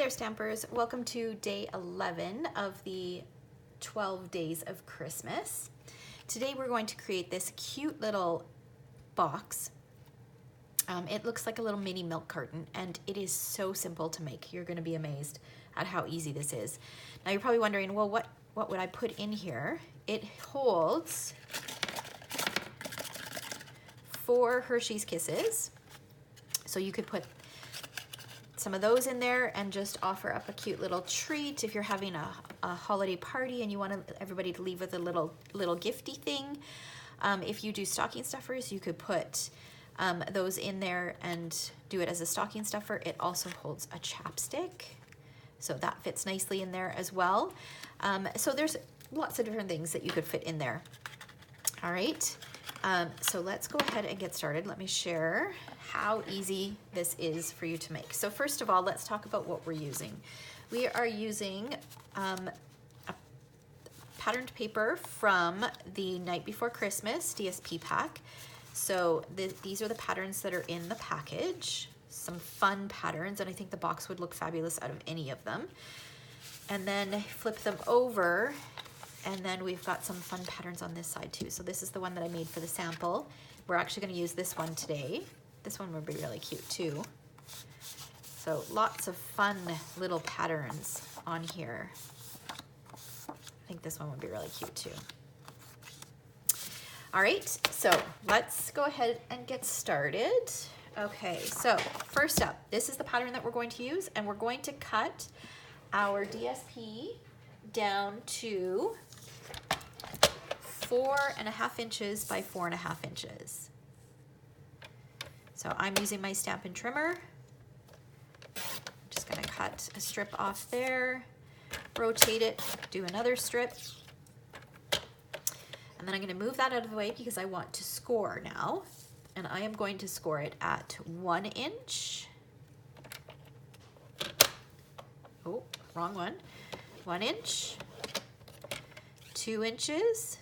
there, Stampers. Welcome to day 11 of the 12 days of Christmas. Today we're going to create this cute little box. It looks like a little mini milk carton, and it is so simple to make. You're going to be amazed at how easy this is. Now you're probably wondering, well, what would I put in here? It holds 4 Hershey's Kisses. So you could put some of those in there and just offer up a cute little treat if you're having a holiday party and you want everybody to leave with a little gifty thing. If you do stocking stuffers, you could put those in there and do it as a stocking stuffer. It also holds a chapstick, so that fits nicely in there as well. So there's lots of different things that you could fit in there. All right, so let's go ahead and get started. Let me share how easy this is for you to make. So first of all, let's talk about what we're using. We are using a patterned paper from the Night Before Christmas DSP pack. So these are the patterns that are in the package. Some fun patterns, and I think the box would look fabulous out of any of them. And then flip them over, and then we've got some fun patterns on this side too. So this is the one that I made for the sample. We're actually going to use this one today. This one would be really cute too. So lots of fun little patterns on here. I think this one would be really cute too. All right, so let's go ahead and get started. Okay, so first up, this is the pattern that we're going to use, and we're going to cut our DSP down to 4.5 inches by 4.5 inches. So I'm using my Stampin' Trimmer. I'm just gonna cut a strip off there, rotate it, do another strip, and then I'm gonna move that out of the way because I want to score now. And I am going to score it at 1 inch. Oh, wrong one. 1 inch, 2 inches,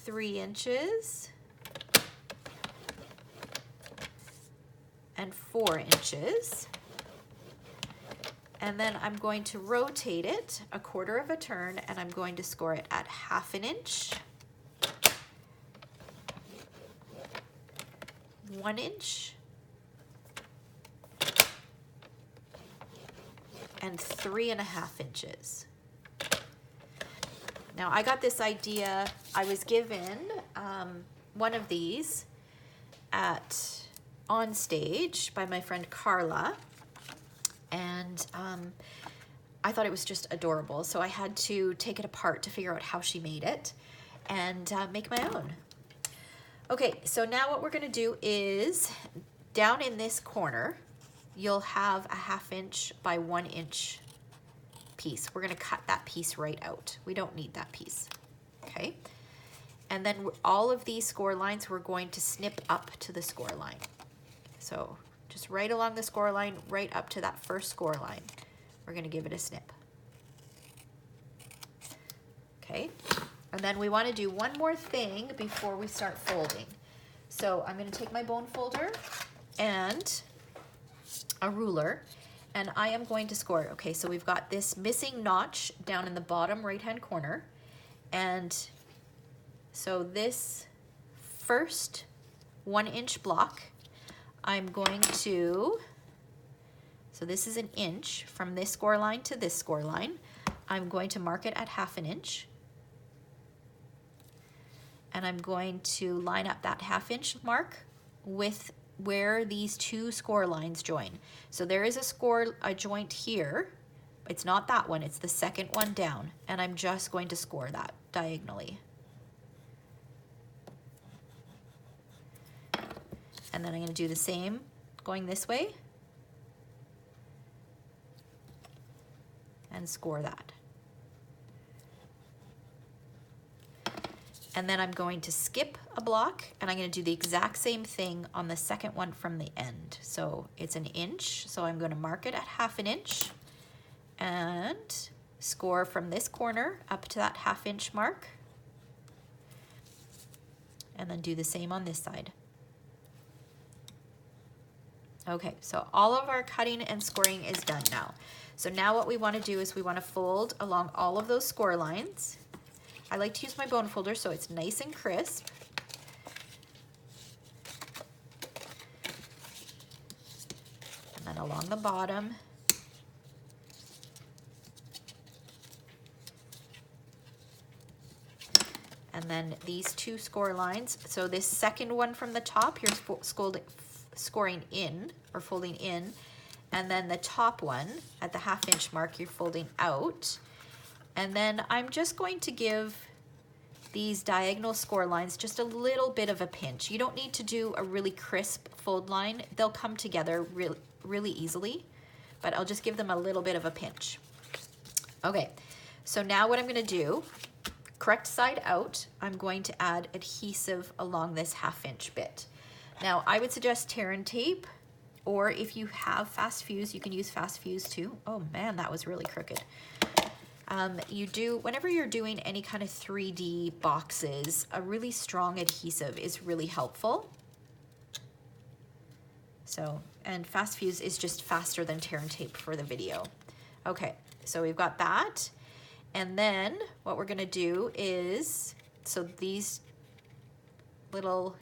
3 inches, and 4 inches. And then I'm going to rotate it 1/4 of a turn, and I'm going to score it at 1/2 inch, 1 inch, and 3.5 inches. Now I got this idea, I was given one of these on stage by my friend Carla, and I thought it was just adorable, so I had to take it apart to figure out how she made it and make my own. Okay, so now what we're gonna do is, down in this corner, you'll have a 1/2 inch by 1 inch piece. We're gonna cut that piece right out. We don't need that piece, okay? And then all of these score lines, we're going to snip up to the score line. So just right along the score line, right up to that first score line, we're gonna give it a snip. Okay, and then we wanna do one more thing before we start folding. So I'm gonna take my bone folder and a ruler, and I am going to score it. Okay, so we've got this missing notch down in the bottom right-hand corner, and so this first 1 inch block, I'm going to, so this is 1 inch from this score line to this score line. I'm going to mark it at 1/2 inch. And I'm going to line up that 1/2 inch mark with where these 2 score lines join. So there is a joint here. It's not that one, it's the second one down. And I'm just going to score that diagonally. And then I'm gonna do the same going this way and score that. And then I'm going to skip a block, and I'm gonna do the exact same thing on the second one from the end. So it's 1 inch, so I'm gonna mark it at 1/2 inch and score from this corner up to that 1/2 inch mark. And then do the same on this side. Okay, so all of our cutting and scoring is done now. So now what we want to do is we want to fold along all of those score lines. I like to use my bone folder so it's nice and crisp. And then along the bottom. And then these two score lines. So this second one from the top, you're scoring in or folding in. And then the top one at the 1/2 inch mark, you're folding out. And then I'm just going to give these diagonal score lines just a little bit of a pinch. You don't need to do a really crisp fold line. They'll come together really easily, but I'll just give them a little bit of a pinch. Okay, so now what I'm gonna do, correct side out, I'm going to add adhesive along this 1/2 inch bit. Now I would suggest tear and tape, or if you have fast fuse, you can use fast fuse too. Oh man, that was really crooked. Whenever you're doing any kind of 3D boxes, a really strong adhesive is really helpful. So, and fast fuse is just faster than tear and tape for the video. Okay, so we've got that. And then what we're gonna do is, so these little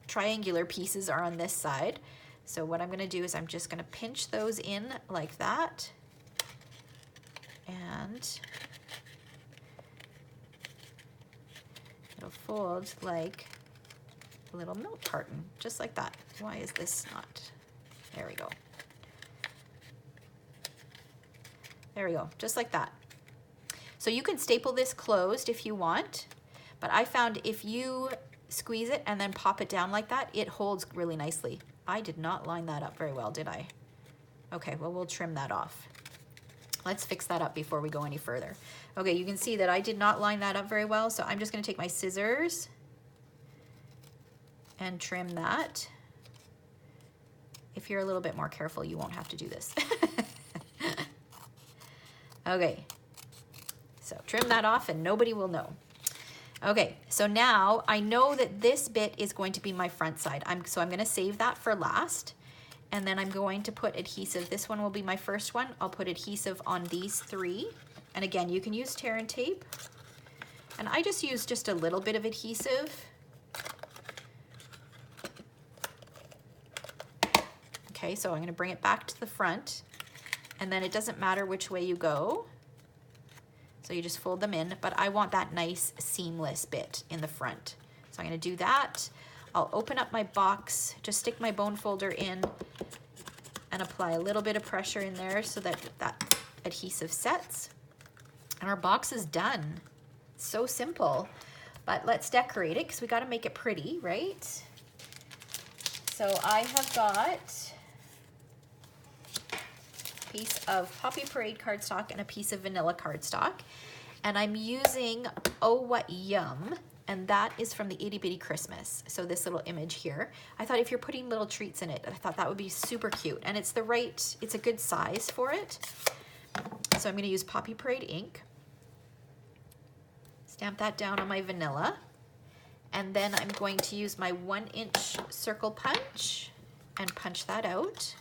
triangular pieces are on this side. So what I'm gonna do is I'm just gonna pinch those in like that. And it'll fold like a little milk carton, just like that. Why is this not? There we go. There we go, just like that. So you can staple this closed if you want, but I found if you squeeze it and then pop it down like that, it holds really nicely. I did not line that up very well, did I? Okay, well, we'll trim that off. Let's fix that up before we go any further. Okay, you can see that I did not line that up very well, so I'm just gonna take my scissors and trim that. If you're a little bit more careful, you won't have to do this. Okay, so trim that off and nobody will know. Okay, so now I know that this bit is going to be my front side. So I'm gonna save that for last. And then I'm going to put adhesive. This one will be my first one. I'll put adhesive on these 3. And again, you can use tear and tape. And I just use just a little bit of adhesive. Okay, so I'm gonna bring it back to the front. And then it doesn't matter which way you go. So you just fold them in, but I want that nice seamless bit in the front. So I'm gonna do that. I'll open up my box, just stick my bone folder in and apply a little bit of pressure in there so that that adhesive sets. And our box is done. So simple, but let's decorate it because we got to make it pretty, right? So I have got a piece of Poppy Parade cardstock and a piece of vanilla cardstock. And I'm using Oh What Yum, and that is from the Itty Bitty Christmas. So this little image here. I thought if you're putting little treats in it, I thought that would be super cute. And it's it's a good size for it. So I'm gonna use Poppy Parade ink. Stamp that down on my vanilla. And then I'm going to use my 1-inch circle punch and punch that out.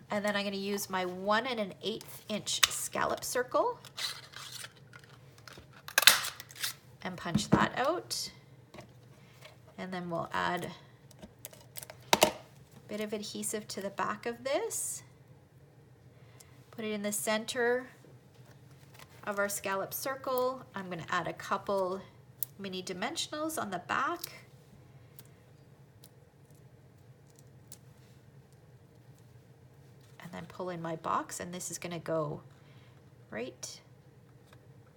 And then I'm going to use my 1 1/8 inch scallop circle and punch that out. And then we'll add a bit of adhesive to the back of this. Put it in the center of our scallop circle. I'm going to add a couple mini dimensionals on the back. Then pull in my box, and this is going to go right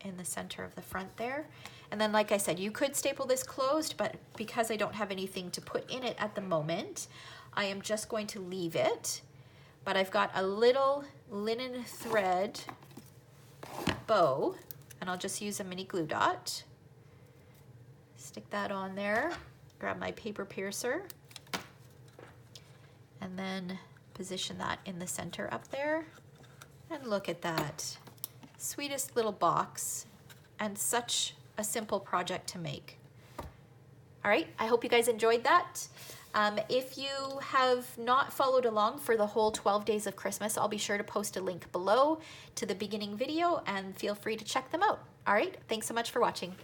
in the center of the front there. And then, like I said, you could staple this closed, but because I don't have anything to put in it at the moment, I am just going to leave it. But I've got a little linen thread bow, and I'll just use a mini glue dot. Stick that on there, grab my paper piercer, and then position that in the center up there. And look at that. Sweetest little box, and such a simple project to make. All right, I hope you guys enjoyed that. If you have not followed along for the whole 12 days of Christmas, I'll be sure to post a link below to the beginning video and feel free to check them out. All right, thanks so much for watching.